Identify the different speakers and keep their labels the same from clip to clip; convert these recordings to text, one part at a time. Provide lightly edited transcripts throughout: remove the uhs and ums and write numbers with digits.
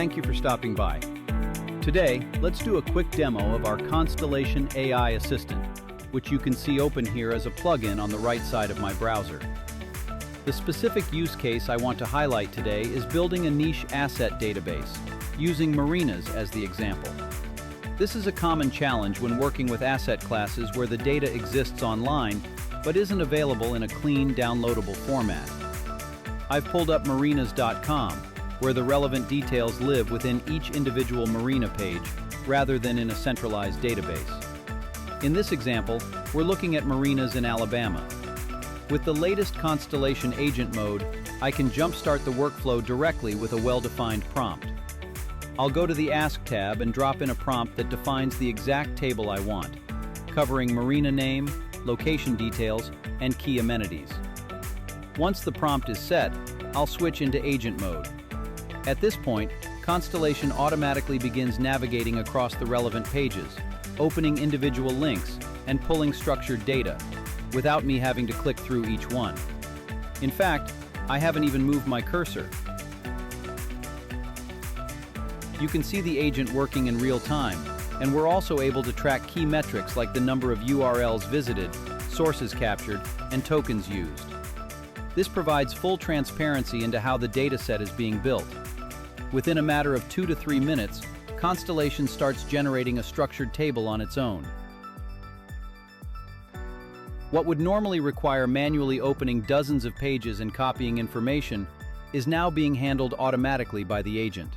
Speaker 1: Thank you for stopping by. Today, let's do a quick demo of our Constellation AI Assistant, which you can see open here as a plugin on the right side of my browser. The specific use case I want to highlight today is building a niche asset database, using marinas as the example. This is a common challenge when working with asset classes where the data exists online but isn't available in a clean, downloadable format. I've pulled up marinas.com, where the relevant details live within each individual marina page, rather than in a centralized database. In this example, we're looking at marinas in Alabama. With the latest Constellation Agent mode, I can jumpstart the workflow directly with a well-defined prompt. I'll go to the Ask tab and drop in a prompt that defines the exact table I want, covering marina name, location details, and key amenities. Once the prompt is set, I'll switch into agent mode. At this point, Constellation automatically begins navigating across the relevant pages, opening individual links, and pulling structured data, without me having to click through each one. In fact, I haven't even moved my cursor. You can see the agent working in real time, and we're also able to track key metrics like the number of URLs visited, sources captured, and tokens used. This provides full transparency into how the dataset is being built. Within a matter of 2 to 3 minutes, Constellation starts generating a structured table on its own. What would normally require manually opening dozens of pages and copying information is now being handled automatically by the agent.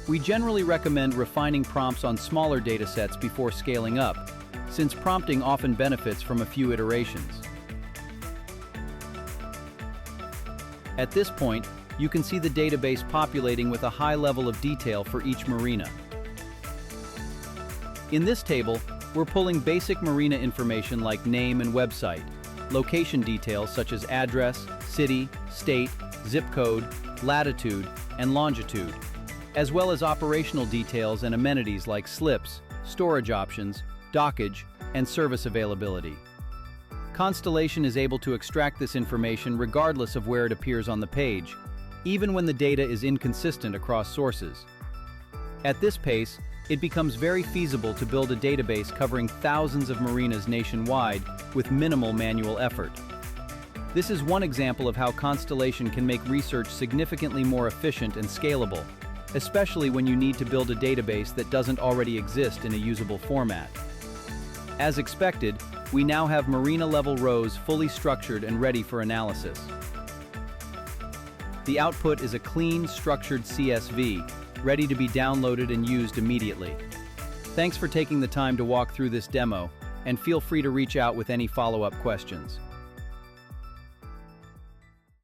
Speaker 1: We generally recommend refining prompts on smaller datasets before scaling up, since prompting often benefits from a few iterations. At this point, you can see the database populating with a high level of detail for each marina. In this table, we're pulling basic marina information like name and website, location details such as address, city, state, zip code, latitude, and longitude, as well as operational details and amenities like slips, storage options, dockage, and service availability. Constellation is able to extract this information regardless of where it appears on the page, even when the data is inconsistent across sources. At this pace, it becomes very feasible to build a database covering thousands of marinas nationwide with minimal manual effort. This is one example of how Constellation can make research significantly more efficient and scalable, especially when you need to build a database that doesn't already exist in a usable format. As expected, we now have marina-level rows fully structured and ready for analysis. The output is a clean, structured CSV, ready to be downloaded and used immediately. Thanks for taking the time to walk through this demo, and feel free to reach out with any follow-up questions.